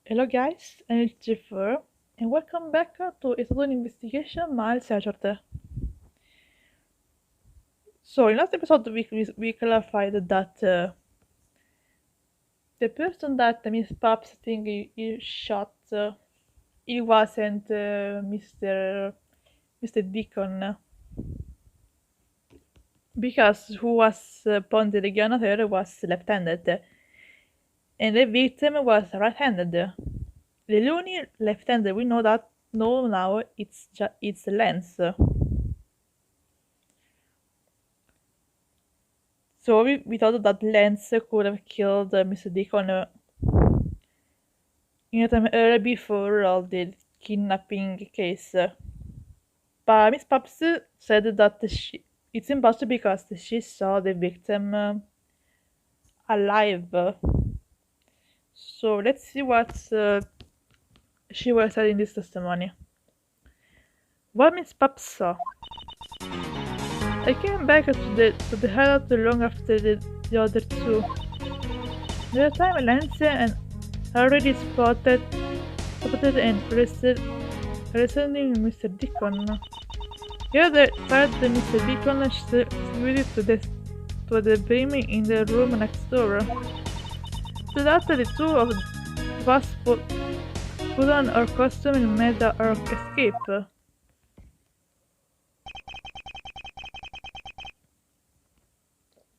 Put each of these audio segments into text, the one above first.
Hello guys, I'm Jennifer, and welcome back to a sudden investigation Miles Archer. So in last episode we clarified that the person that Miss Pops think he shot, it wasn't Mr. Deacon, because who was pointed the gun at her was left-handed, and the victim was right-handed. The only left-handed we know now it's Lance. So we thought that Lance could have killed Mr. Deacon in a time earlier before all the kidnapping case. But Miss Pops said that it's impossible because she saw the victim alive. So let's see what she was said in this testimony. What Miss Pops saw. I came back to the hideout long after the other two. By the time Lance and already spotted and arrested Mr. Deacon. The other part Mr. Deacon security to the beam in the room next door. So that the two of us put on our costume and made our escape.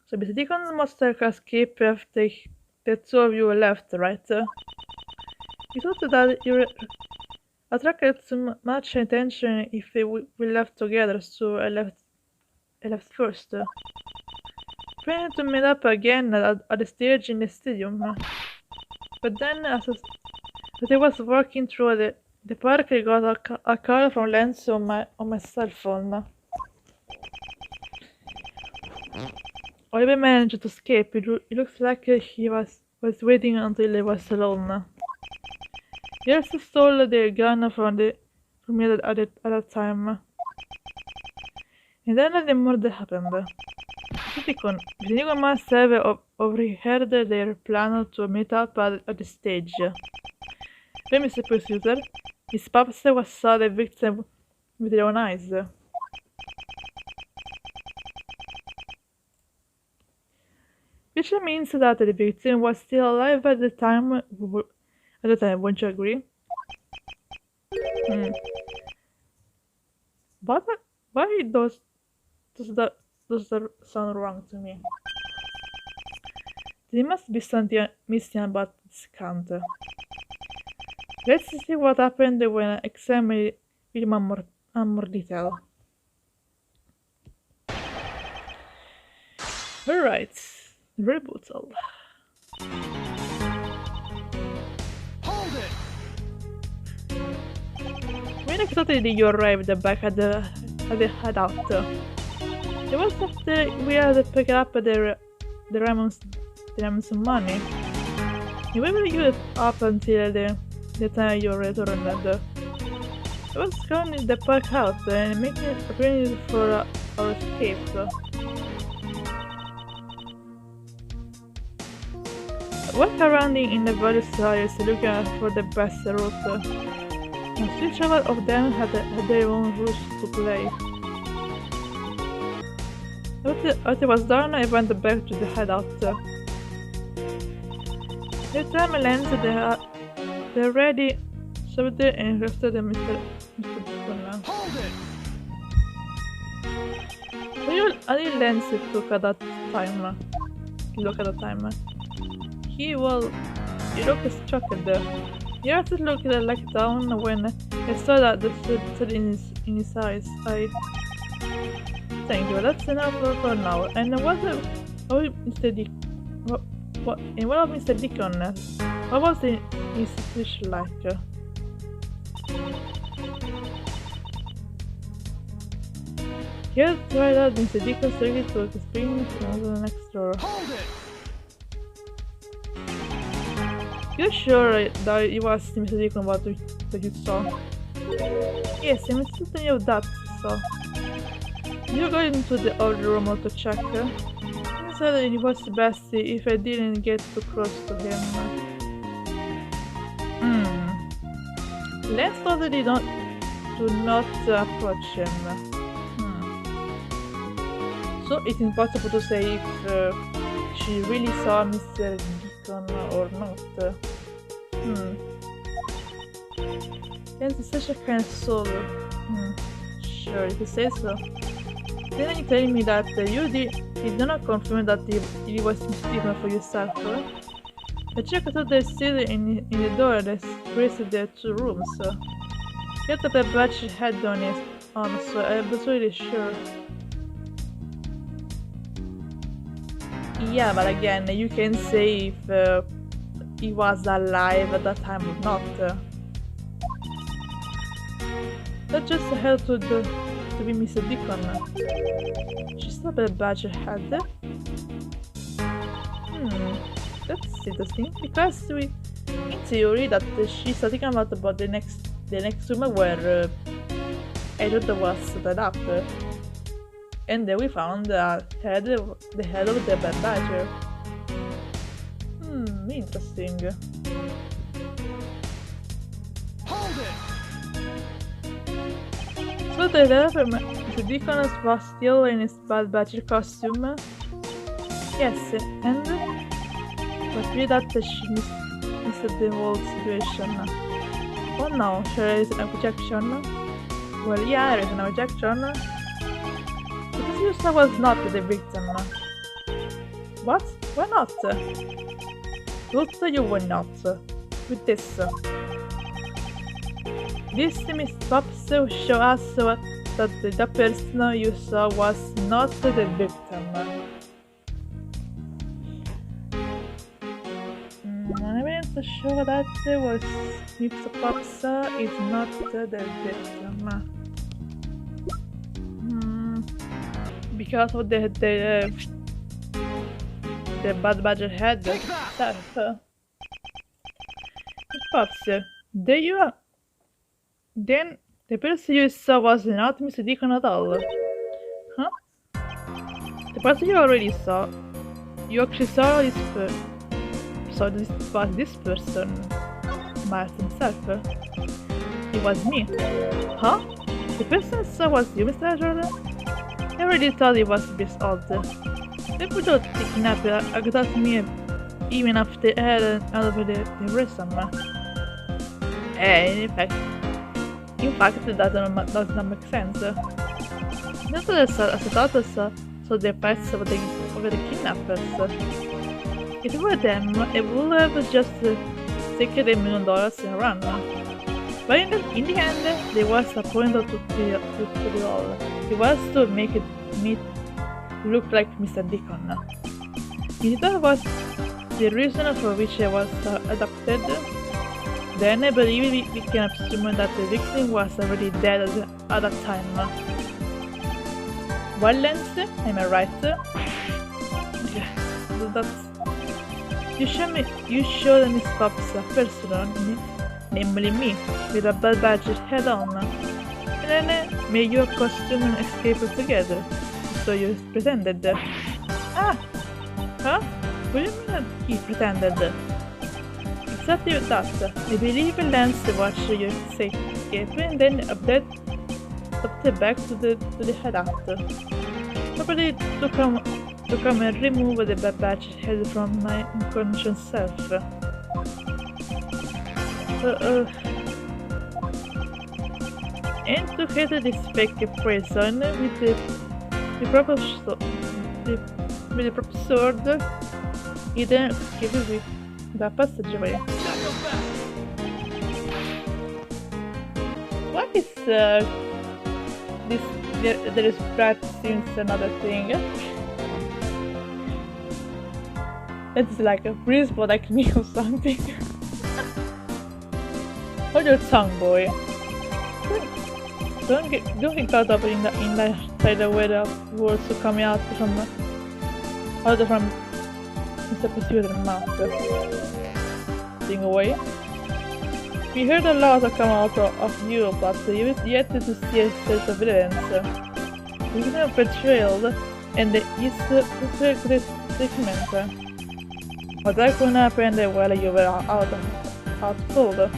So Mr. Deacon must have escaped after the two of you left, right? You thought that you attracted too much attention if we left together, so I left first. Planning to meet up again at the stage in the stadium. But then, as I was walking through the park, I got a call from Lance on my cell phone. Oliver managed to escape. It looks like he was waiting until I was alone. He also stole the gun from me at that time. And then the murder happened. Deacon must have overheard their plan to meet up at the stage. Then Mr. Prosecutor, Miss Pops saw the victim with their own eyes. Which means that the victim was still alive at the time, won't you agree? But why does that sound wrong to me? There must be something missing about this count. Let's see what happened when I examine it with more detail. Alright, very brutal. Hold it! When exactly you arrived back at the hideout? It was after we had picked up the Ramon's money. And where were you up until the time you returned? I was gone in the park house and making arrangements for our escape. I walked around in the various areas looking for the best route. And each of them had their own rules to play. After it was done, I went back to the hideout. The time Lance they already served and arrested Mr. Deacon. Hold it! I did Lance took at that time. Look at the time. He looked shocked. He also looked like down when I saw that the sweat in his eyes. Thank you, that's enough for now. And Mr. Dick? What of Mr. Deacon? What was his speech like? He had tried out Mr. Deacon's circuit to explain from the next door. Hold it! You're sure that it was Mr. Deacon that you saw? Yes, I'm certain of that, so. You go into the old room to check. He said it was best if I didn't get too close to him. Lance told her to not approach him. So it's impossible to say if she really saw Mr. Deacon or not. Lance is such a kind soul. Sure, if you say so. Then you tell me that you did not confirm that it was Mr. Deacon for yourself. I checked out the seal in the door that separated the two rooms. He had the badge had on it, so I was really sure. Yeah, but again, you can say if he was alive at that time or not. That just had to be Mr. Deacon. She saw the badge had. That's interesting, because in theory that she's thinking about the next room where Edward was set up, and then we found the head of the bad badger. Interesting. Hold it! So the letter Mr. Deacon was still in his bad badger costume. Yes, and but we that she missed the whole situation. Oh no, there is an objection. Well, yeah, there is an objection. Because Yusa was not the victim. What? Why not? What you were not? With this. This Miss Pops show us that the person you saw was not the victim. Evidence to show that was Mr. Pops is not the victim. Because of the bad badger head itself. Pops, there you are. Then the person you saw was not Mr. Deacon at all. Huh? The person you already saw. You actually saw this was this person. Miles himself. It was me. Huh? The person I saw was you, Mr. Jordan? I already thought it was a bit odd. They put out the kidnapper got me even after I had over the ransom. In fact, it does not make sense. Not as I thought so the price of the kidnappers. If it were them, it would have just taken $1 million and run. But in the end, there was a point to the all. It was to make me look like Mr. Deacon. If that was the reason for which I was adopted, then I believe we can assume that the victim was already dead at that time. Well, Lance, am I right? You showed Miss Pops a person, namely me, with a bad badger head on, and then made your costume and escape together. So you pretended. Ah! Huh? What do you mean he pretended? Exactly that. I believe Lance watched you escape and then updated back to the hideout. Probably to come and remove the bad badge head from my unconscious self. And to hit this fake prison with the proper sword, he then gave it the passageway. What is this? There is practicing another thing. It's like a principal like me or something. Hold your tongue, boy. Don't get caught up in the tidal way of words coming out from Mr. Prosecutor's mouth. Sing away. We heard a lot come out of you, but yet to see a sense of evidence. Even a betrayal and the secret statement. What I could happen while you were out cold.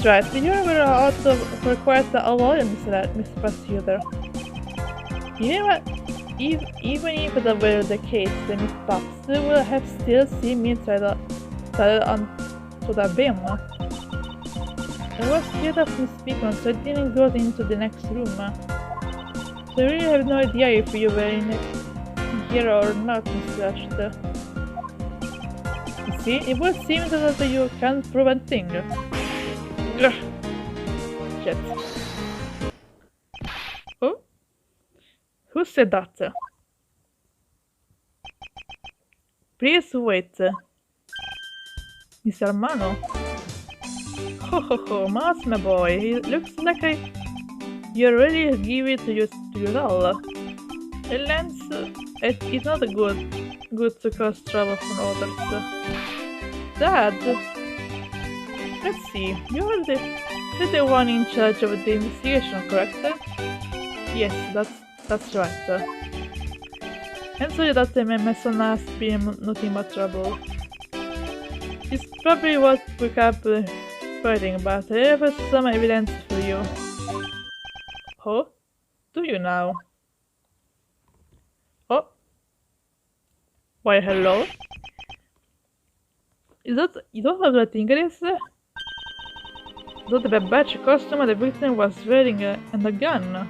right, you were out for quite a while, Mr. Prosecutor. You know what? Even if that were the case, then Miss Babs would have still seen me try onto the beam. I was scared of Miss Beacon, so I didn't go into the next room. So I really have no idea if you were in here or not, Mr. Ashton. You see, it would seem that you can't prove a thing. Ugh. Shit. Oh? Who said that? Please wait. Mr. Armano? Ho, Mars, my boy. It looks like you really give it to your all. Lance, it's not good to cause trouble from others. Dad, let's see. You're the one in charge of the investigation, correct? Yes, that's right. And so that my son has been nothing but trouble. It's probably what we kept fighting, but I have some evidence for you. Oh? Do you now? Oh? Why, hello? You don't have that thing, is it? That the badge costume the victim was wearing and a gun.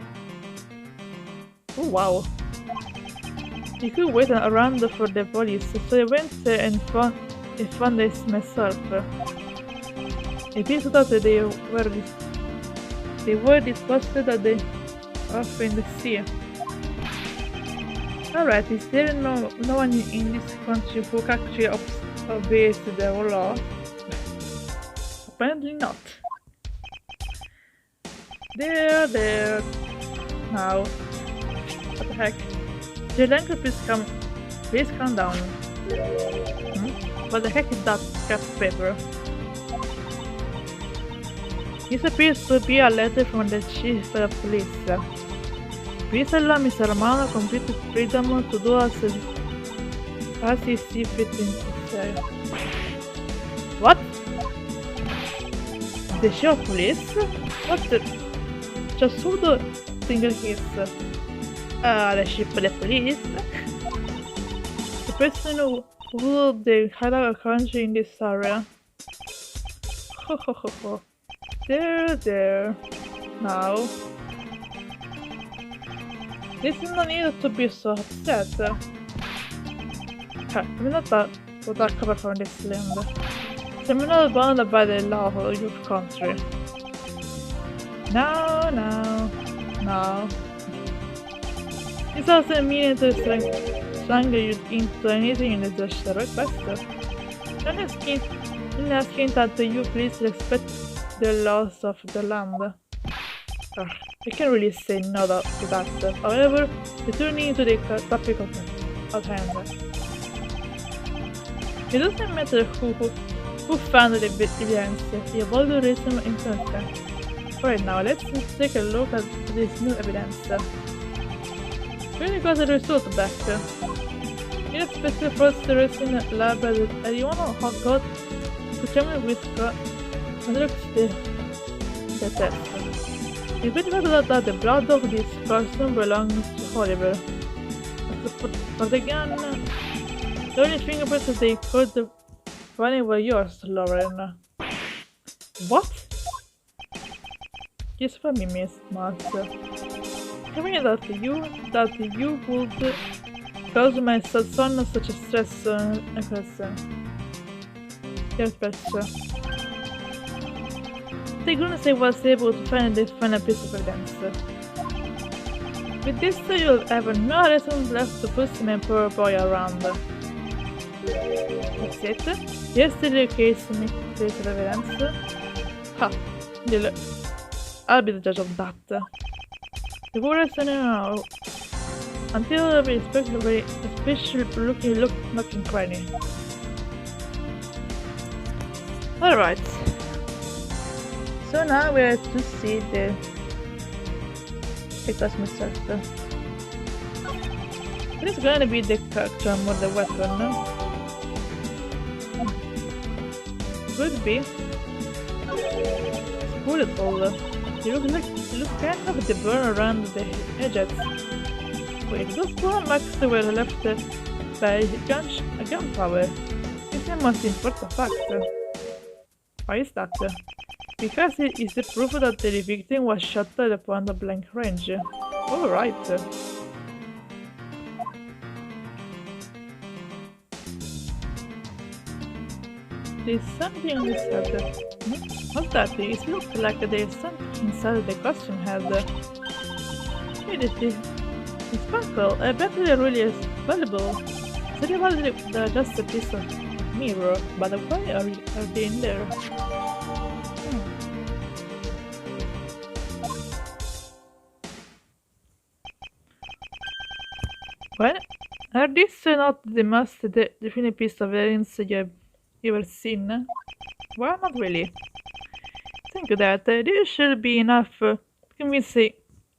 Oh wow. He could wait around for the police, so I went and found this myself. I think that they were disposed at the off in the sea. Alright, is there no one in this country who actually obeys the law? Apparently not. There. Now. What the heck? Sri Lanka, please calm down. What the heck is that scrap paper? This appears to be a letter from the chief of police. Please allow Mr. Romano complete freedom to do as he sees fit to say. What? The chief of police? What the? Just who the thing is? The chief of the police? The person who they had a country in this area. Ho. There. Now. This is no need to be so upset. I'm not that cover from this land. I'm not bound by the law of your country. No. This doesn't mean to strangle you into anything in the request. I'm asking that you please respect the laws of the land. I can't really say no to that. However, returning to the topic at hand. It doesn't matter who found the evidence, the vulgarism in consent. Alright, now let's take a look at this new evidence. We got the result back. In a special procedures in the lab, anyone who got determined with conducts the test. It will matter that the blood of this person belongs to Oliver. For the gun, the only fingerprints that they could find were yours, Lauren. What? Yes, for me, Miss Mars. Tell me that you would cause my son such a stress and concern. Yes, better. The goodness I was able to find this final piece of evidence. With this, you'll have no reason left to push my poor boy around. That's it? Yesterday case piece of evidence. Ha! I'll be the judge of that. The words now until we especially looking cranny. Alright. So now we have to see the myself. This is gonna be the character more the weapon, no? Could be. bullet hole. You look kind of the burn around the edges. Wait, those burn marks were left by gunpowder. It's the most important fact. Why is that? Because it is the proof that the victim was shot at the point of blank range. Alright. There's something on his head. What's that? It looks like there's something inside the costume head. Wait, it sparkle. I bet it really is valuable. So they was just a piece of mirror, but why are they in there? Well, are these not the most definite piece of evidence you've ever seen? Well, not really. Think that there should be enough to convince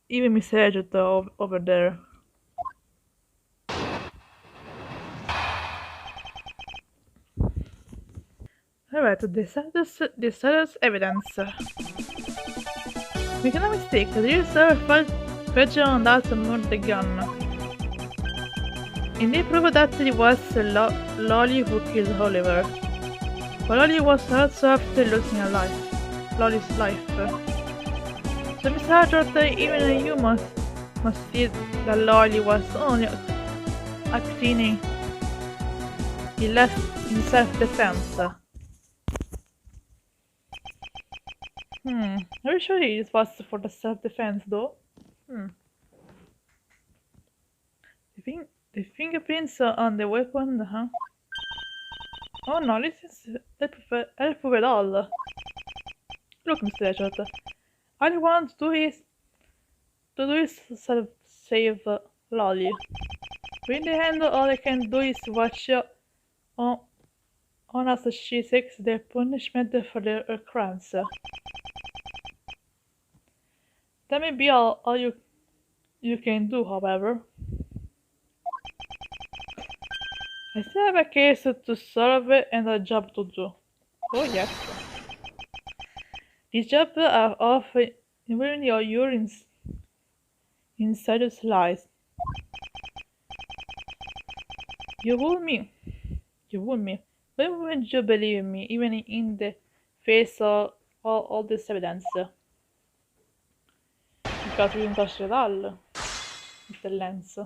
even Miss Hedgehog over there. Alright, the status evidence. Make no mistake, there is a fudge on that murder gun. And they proved that it was Lolly who killed Oliver. But Lolly was also after losing Lolly's life. So Miss Hedgehog, even you must see that Lolly was only acting in self-defense. Are you sure it was for the self-defense though? The fingerprints on the weapon, huh? Oh no, this is helpful at all. Look, Mr. Hedgehog, all you want to do is save Lolly. But in the end, all I can do is watch on as she takes the punishment for her crimes. That may be all you can do, however. I still have a case to solve and a job to do. Oh yes. This job are often involving your urine inside the slice. You would me. Why wouldn't you believe me, even in the face of all this evidence? Because we didn't touch it at all. Mr. Lens.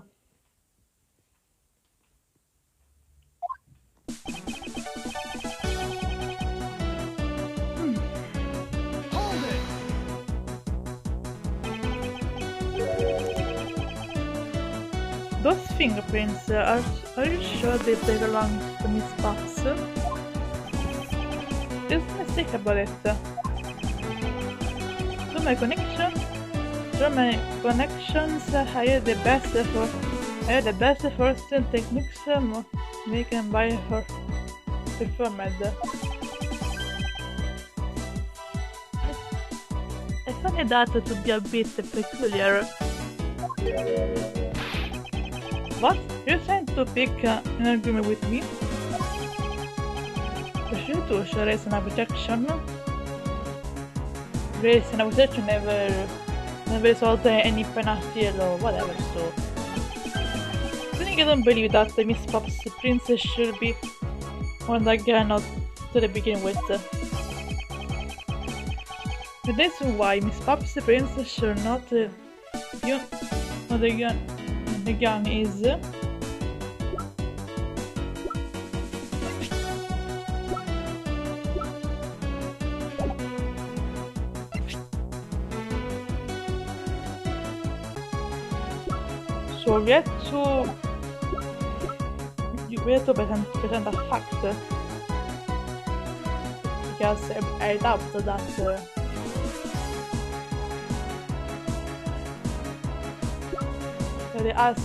Hold it! Those fingerprints, are you sure they belong to Miss Pops? There's a mistake about it. Through my connections, I had the best first techniques making by her performed. I find that to be a bit peculiar. What? You're trying to pick an argument with me? Preferire to raise an objection? Raise an objection never resolved any penalty or whatever, so... I think I don't believe that Miss Pop's princess should be on that guy not to begin with. The reason why Miss Pop's princess should not be on the gun is... So we have to present a fact, because I doubt that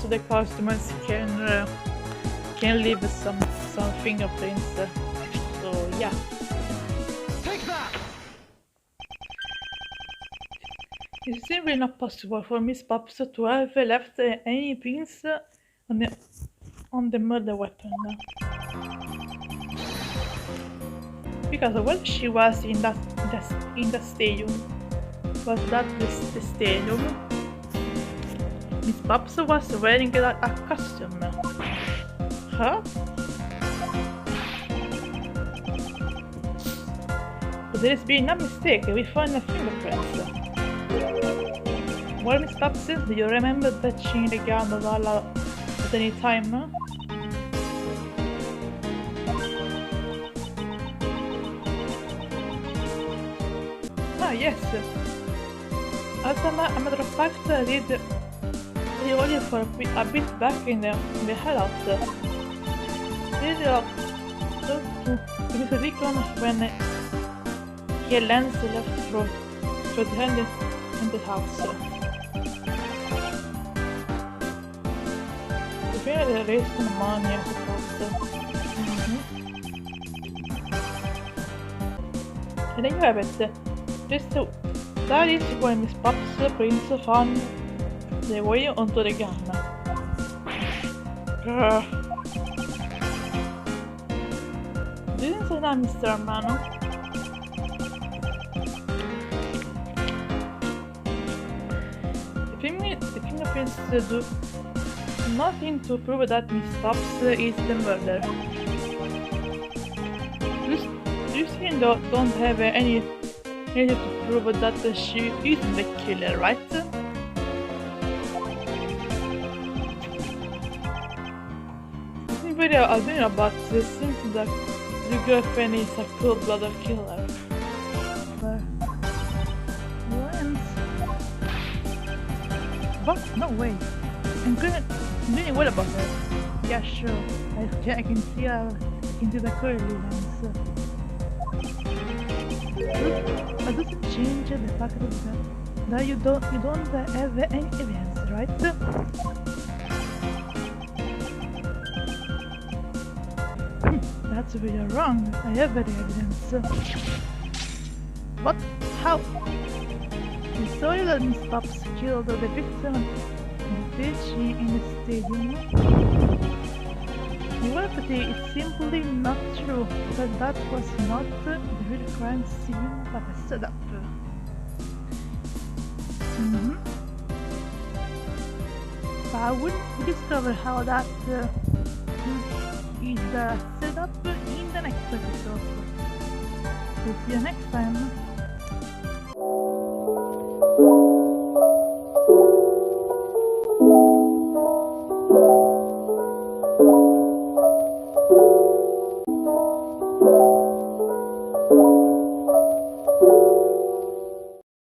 the customers can leave some fingerprints. So yeah. Take that! It's simply not possible for Miss Pops to have left any pins on the murder weapon. Because when she was in the stadium, was that the stadium? Miss Pops was wearing a costume. Huh? But there has been a mistake. We found a fingerprints. Well, Miss Pops, do you remember touching the gun at any time? Ah, yes. As a matter of fact, I did only for a bit back in the hideout. Did to Mr. Deacon when he and Lance left for the hand in the house. The fair raised some money, I suppose. And then you have it. That is when Miss Pops Prince found the way onto the gun. Didn't say that, Mr. Armano. The fingerprints do nothing to prove that Miss Pops is the murderer. You still don't have any to prove that she isn't the killer, right? It's very annoying about this since that the girlfriend is a cold-blooded killer. Lance. What? No way. I'm doing well about her. Yeah, sure. I can see her into the curly lens. But doesn't change the fact that you don't have any evidence, right? That's really wrong. I have any evidence. What? How? You saw that Miss Pops killed the victim did she in the stadium? Well, but it's simply not true that was not the real crime scene but a setup. But we'll discover how that is the setup in the next episode. So see you next time.